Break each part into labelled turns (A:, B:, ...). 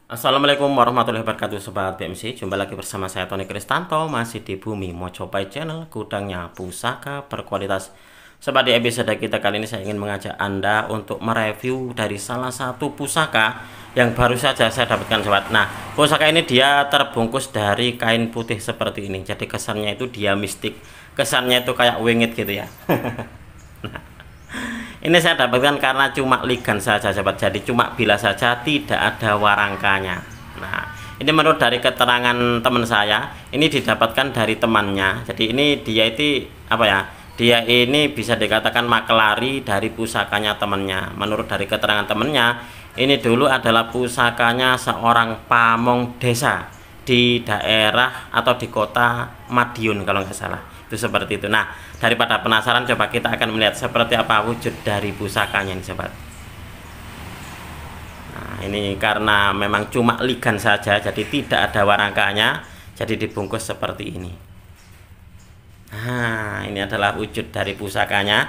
A: Assalamualaikum warahmatullahi wabarakatuh Sobat BMC. Jumpa lagi bersama saya Tony Kristanto, masih di Bumi Mojopai Channel, gudangnya pusaka berkualitas. Sobat, di episode kita kali ini saya ingin mengajak Anda untuk mereview dari salah satu pusaka yang baru saja saya dapatkan, Sobat. Nah, pusaka ini dia terbungkus dari kain putih seperti ini. Jadi kesannya itu dia mistik, kesannya itu kayak wingit gitu ya. Ini saya dapatkan karena cuma ligan saja, Sobat. Jadi cuma bilas saja, tidak ada warangkanya. Nah, ini menurut dari keterangan teman saya, ini didapatkan dari temannya. Jadi ini dia itu apa ya? Dia ini bisa dikatakan makelari dari pusakanya temannya. Menurut dari keterangan temannya, ini dulu adalah pusakanya seorang pamong desa di daerah atau di kota Madiun kalau nggak salah. Itu seperti itu. Nah, daripada penasaran, coba kita akan melihat seperti apa wujud dari pusakanya ini, Sobat. Nah, ini karena memang cuma ligan saja, jadi tidak ada warangkanya, jadi dibungkus seperti ini. Nah, ini adalah wujud dari pusakanya.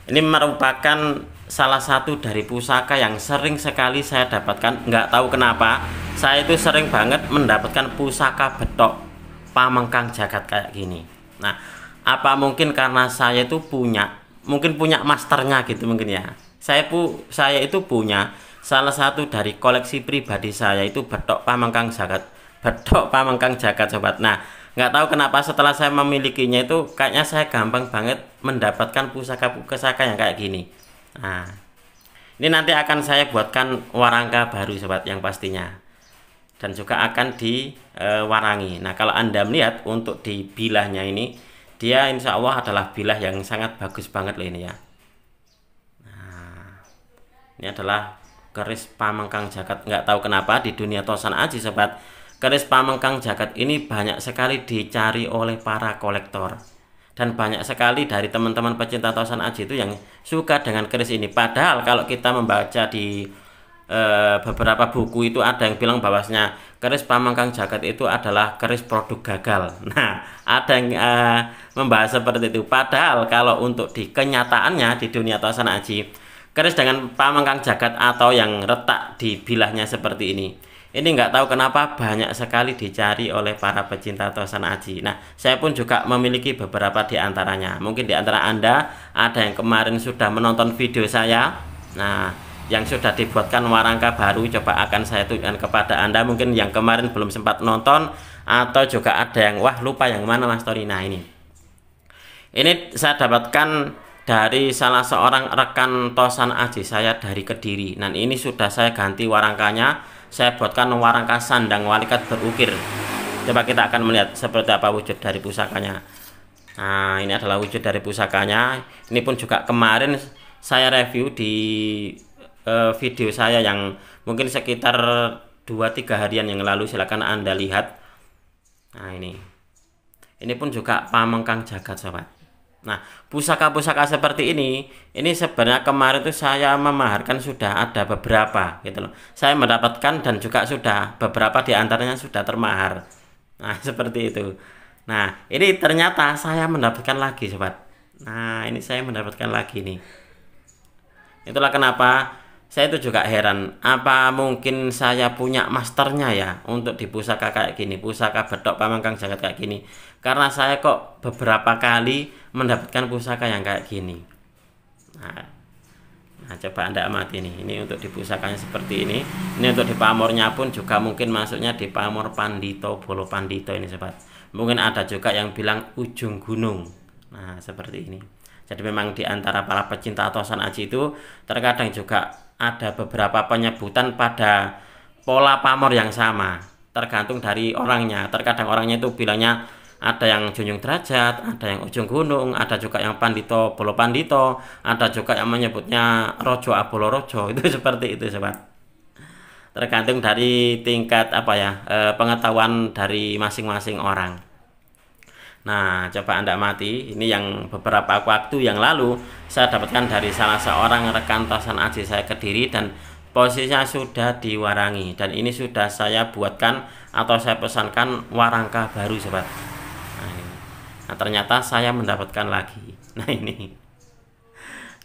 A: Ini merupakan salah satu dari pusaka yang sering sekali saya dapatkan. Nggak tahu kenapa, saya itu sering banget mendapatkan pusaka betok pamengkang jagat kayak gini. Nah, apa mungkin karena saya itu mungkin punya masternya gitu mungkin ya. Saya itu punya salah satu dari koleksi pribadi saya itu betok pamengkang jagat, Sobat. Nah, nggak tahu kenapa setelah saya memilikinya itu kayaknya saya gampang banget mendapatkan pusaka-pusaka yang kayak gini. Nah, ini nanti akan saya buatkan warangka baru, Sobat, yang pastinya, dan juga akan diwarangi. Nah, kalau Anda melihat untuk di bilahnya ini, dia insya Allah adalah bilah yang sangat bagus banget loh ini ya. Nah, ini adalah keris pamengkang jagat. Nggak tahu kenapa di dunia tosan aji, Sobat, keris pamengkang jagat ini banyak sekali dicari oleh para kolektor, dan banyak sekali dari teman-teman pecinta tosan aji itu yang suka dengan keris ini. Padahal kalau kita membaca di beberapa buku itu ada yang bilang bahwasanya keris pamengkang jagat itu adalah keris produk gagal. Nah, ada yang membahas seperti itu. Padahal kalau untuk di kenyataannya di dunia tosan aji, keris dengan pamengkang jagat atau yang retak di bilahnya seperti ini nggak tahu kenapa banyak sekali dicari oleh para pecinta tosan aji. Nah, saya pun juga memiliki beberapa di antaranya. Mungkin di antara Anda ada yang kemarin sudah menonton video saya. Nah, yang sudah dibuatkan warangka baru, coba akan saya tunjukkan kepada Anda. Mungkin yang kemarin belum sempat nonton, atau juga ada yang wah lupa yang mana Mas Tori. Nah, ini saya dapatkan dari salah seorang rekan tosan aji saya dari Kediri. Dan ini sudah saya ganti warangkanya, saya buatkan warangka sandang walikat berukir. Coba kita akan melihat seperti apa wujud dari pusakanya. Nah, ini adalah wujud dari pusakanya. Ini pun juga kemarin saya review di video saya yang mungkin sekitar 2-3 harian yang lalu. Silahkan Anda lihat. Nah, ini pun juga pamengkang jagat, Sobat. Nah, pusaka-pusaka seperti ini sebenarnya kemarin tuh saya memaharkan sudah ada beberapa gitu loh. Saya mendapatkan dan juga sudah beberapa di antaranya sudah termahar. Nah, seperti itu. Nah, ini ternyata saya mendapatkan lagi, Sobat. Nah, ini saya mendapatkan lagi nih. Itulah kenapa saya itu juga heran, apa mungkin saya punya masternya ya untuk di pusaka kayak gini, pusaka betok pamengkang jagat kayak gini. Karena saya kok beberapa kali mendapatkan pusaka yang kayak gini. Nah, coba Anda amati ini untuk di pusakanya seperti ini. Ini untuk di pamornya pun juga mungkin masuknya di pamor Pandito, Bolo Pandito ini, Sobat. Mungkin ada juga yang bilang ujung gunung. Nah, seperti ini. Jadi memang di antara para pecinta tosan aji itu terkadang juga ada beberapa penyebutan pada pola pamor yang sama, tergantung dari orangnya. Terkadang orangnya itu bilangnya ada yang junjung derajat, ada yang ujung gunung, ada juga yang pandito bolo pandito, ada juga yang menyebutnya rojo abolo rojo. Itu seperti itu, Sobat. Tergantung dari tingkat pengetahuan dari masing-masing orang. Nah, coba Anda mati. Ini yang beberapa waktu yang lalu saya dapatkan dari salah seorang rekan tosan aji saya Kediri, dan posisinya sudah diwarangi, dan ini sudah saya buatkan atau saya pesankan warangka baru, Sobat. Nah, ternyata saya mendapatkan lagi. Nah, ini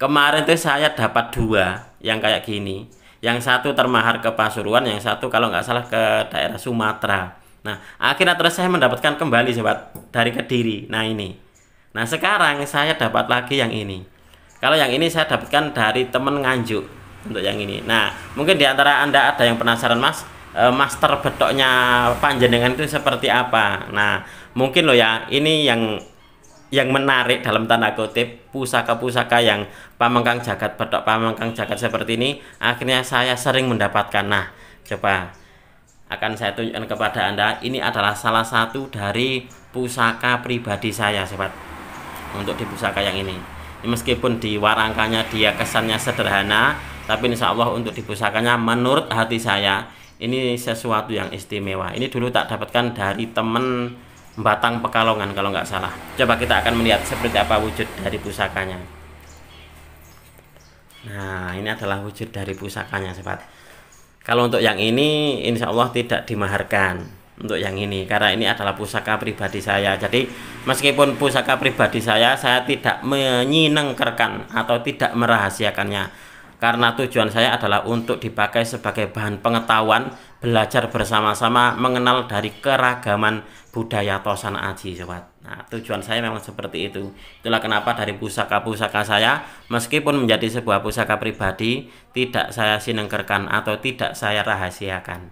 A: kemarin tuh saya dapat 2 yang kayak gini. Yang satu termahar ke Pasuruan, yang satu kalau nggak salah ke daerah Sumatera. Nah, akhirnya terus saya mendapatkan kembali sobat dari Kediri. Nah ini. Nah sekarang saya dapat lagi yang ini. Kalau yang ini saya dapatkan dari temen Nganjuk untuk yang ini. Nah mungkin diantara Anda ada yang penasaran Mas, master bedoknya panjenengan itu seperti apa. Nah mungkin loh ya, ini yang menarik dalam tanda kutip, pusaka-pusaka yang Pamengkang Jagat, bedok Pamengkang Jagat seperti ini akhirnya saya sering mendapatkan. Nah coba akan saya tunjukkan kepada Anda. Ini adalah salah satu dari pusaka pribadi saya sobat, untuk di pusaka yang ini. Meskipun di warangkanya dia kesannya sederhana, tapi insya Allah untuk di pusakanya menurut hati saya ini sesuatu yang istimewa. Ini dulu tak dapatkan dari temen Batang Pekalongan kalau nggak salah. Coba kita akan melihat seperti apa wujud dari pusakanya. Nah ini adalah wujud dari pusakanya sobat. Kalau untuk yang ini insya Allah tidak dimaharkan untuk yang ini, karena ini adalah pusaka pribadi saya. Jadi meskipun pusaka pribadi saya tidak menyinengkerkan atau tidak merahasiakannya, karena tujuan saya adalah untuk dipakai sebagai bahan pengetahuan, belajar bersama-sama mengenal dari keragaman budaya Tosan Aji sobat. Nah tujuan saya memang seperti itu. Itulah kenapa dari pusaka-pusaka saya, meskipun menjadi sebuah pusaka pribadi, tidak saya sinengkerkan atau tidak saya rahasiakan.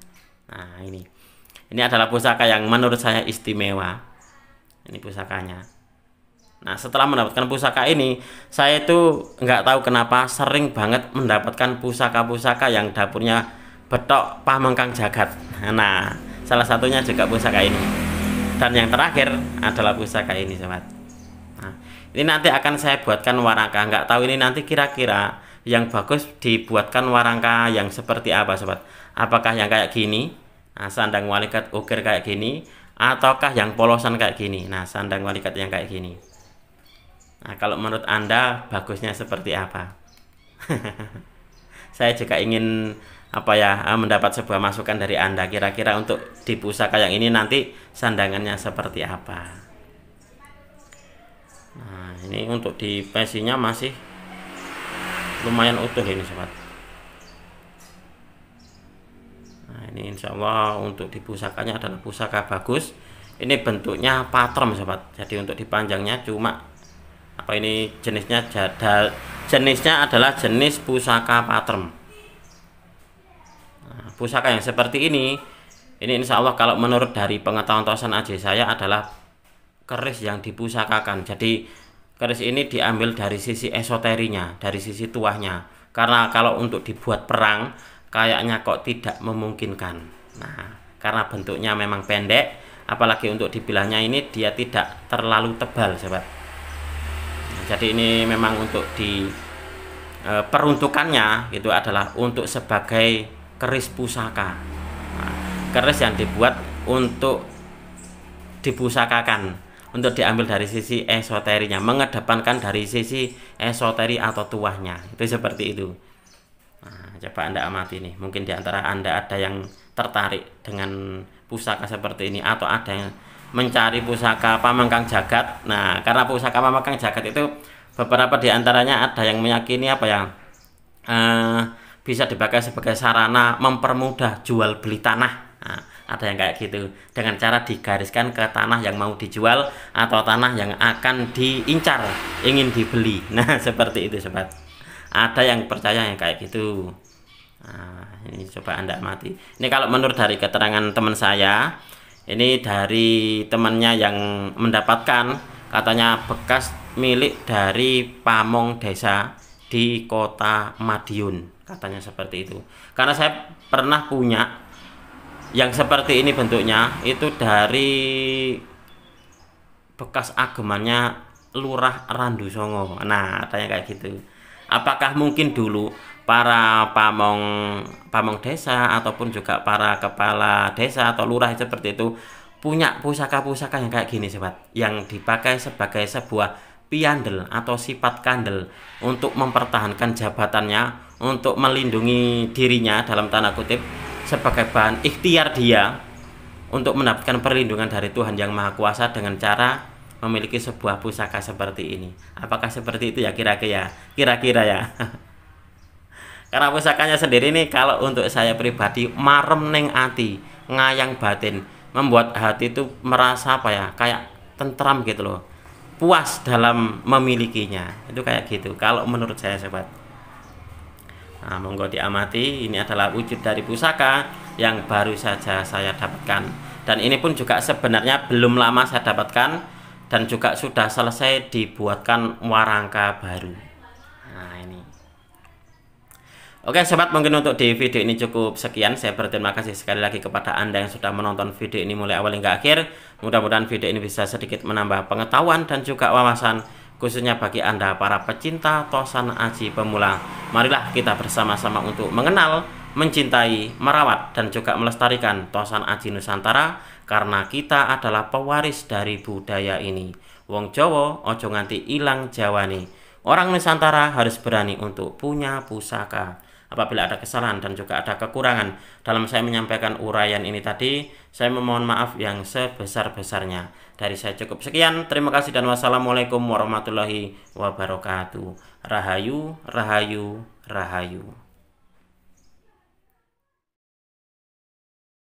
A: Nah ini adalah pusaka yang menurut saya istimewa. Ini pusakanya. Nah setelah mendapatkan pusaka ini, saya itu nggak tahu kenapa sering banget mendapatkan pusaka-pusaka yang dapurnya bedok Pamengkang Jagat. Nah salah satunya juga pusaka ini. Dan yang terakhir adalah pusaka ini sobat. Nah, ini nanti akan saya buatkan warangka. Nggak tahu ini nanti kira-kira yang bagus dibuatkan warangka yang seperti apa sobat. Apakah yang kayak gini, nah, sandang walikat ukir kayak gini, ataukah yang polosan kayak gini. Nah sandang walikat yang kayak gini. Nah kalau menurut Anda bagusnya seperti apa? Saya juga ingin mendapat sebuah masukan dari Anda, kira-kira untuk di pusaka yang ini nanti sandangannya seperti apa. Nah ini untuk di pesinya masih lumayan utuh ini sobat. Nah ini insya Allah untuk di pusakanya adalah pusaka bagus. Ini bentuknya patrom sobat, jadi untuk dipanjangnya cuma ini jenisnya adalah jenis pusaka patrom. Pusaka yang seperti ini insya Allah kalau menurut dari pengetahuan Tosan Aji saya adalah keris yang dipusakakan. Jadi keris ini diambil dari sisi esoterinya, dari sisi tuahnya, karena kalau untuk dibuat perang kayaknya kok tidak memungkinkan. Nah karena bentuknya memang pendek, apalagi untuk dibilahnya ini dia tidak terlalu tebal sobat. Nah, jadi ini memang untuk di peruntukannya itu adalah untuk sebagai keris pusaka. Nah, keris yang dibuat untuk dipusakakan, untuk diambil dari sisi esoterinya, mengedepankan dari sisi esoteri atau tuahnya. Itu seperti itu. Nah, coba Anda amati nih. Mungkin diantara Anda ada yang tertarik dengan pusaka seperti ini, atau ada yang mencari pusaka Pamengkang Jagat. Nah karena pusaka Pamengkang Jagat itu beberapa diantaranya ada yang meyakini bisa dipakai sebagai sarana mempermudah jual beli tanah. Nah, ada yang kayak gitu, dengan cara digariskan ke tanah yang mau dijual atau tanah yang akan diincar, ingin dibeli. Nah seperti itu sobat. Ada yang percaya yang kayak gitu. Nah ini coba Anda amati. Ini kalau menurut dari keterangan teman saya, ini dari temannya yang mendapatkan, katanya bekas milik dari pamong desa di kota Madiun, katanya seperti itu. Karena saya pernah punya yang seperti ini bentuknya, itu dari bekas agemannya Lurah Randu Songo. Nah ada yang kayak gitu. Apakah mungkin dulu para pamong desa ataupun juga para kepala desa atau lurah seperti itu punya pusaka-pusaka yang kayak gini sobat, yang dipakai sebagai sebuah piandel atau sifat kandel untuk mempertahankan jabatannya, untuk melindungi dirinya dalam tanda kutip, sebagai bahan ikhtiar dia untuk mendapatkan perlindungan dari Tuhan Yang Maha Kuasa dengan cara memiliki sebuah pusaka seperti ini. Apakah seperti itu ya kira-kira ya? Karena pusakanya sendiri nih kalau untuk saya pribadi marem neng ati, ngayang batin, membuat hati itu merasa apa ya, kayak tentram gitu loh, puas dalam memilikinya. Itu kayak gitu kalau menurut saya sobat. Nah, monggo diamati, ini adalah wujud dari pusaka yang baru saja saya dapatkan. Dan ini pun juga sebenarnya belum lama saya dapatkan dan juga sudah selesai dibuatkan warangka baru. Nah, ini. Oke sobat, mungkin untuk di video ini cukup sekian. Saya berterima kasih sekali lagi kepada Anda yang sudah menonton video ini mulai awal hingga akhir. Mudah-mudahan video ini bisa sedikit menambah pengetahuan dan juga wawasan, khususnya bagi Anda para pecinta tosan aji pemula. Marilah kita bersama-sama untuk mengenal, mencintai, merawat, dan juga melestarikan tosan aji Nusantara, karena kita adalah pewaris dari budaya ini. Wong Jawa ojo nganti ilang Jawani. Orang Nusantara harus berani untuk punya pusaka. Apabila ada kesalahan dan juga ada kekurangan dalam saya menyampaikan uraian ini tadi, saya memohon maaf yang sebesar-besarnya. Dari saya cukup sekian. Terima kasih dan wassalamualaikum warahmatullahi wabarakatuh. Rahayu, rahayu, rahayu.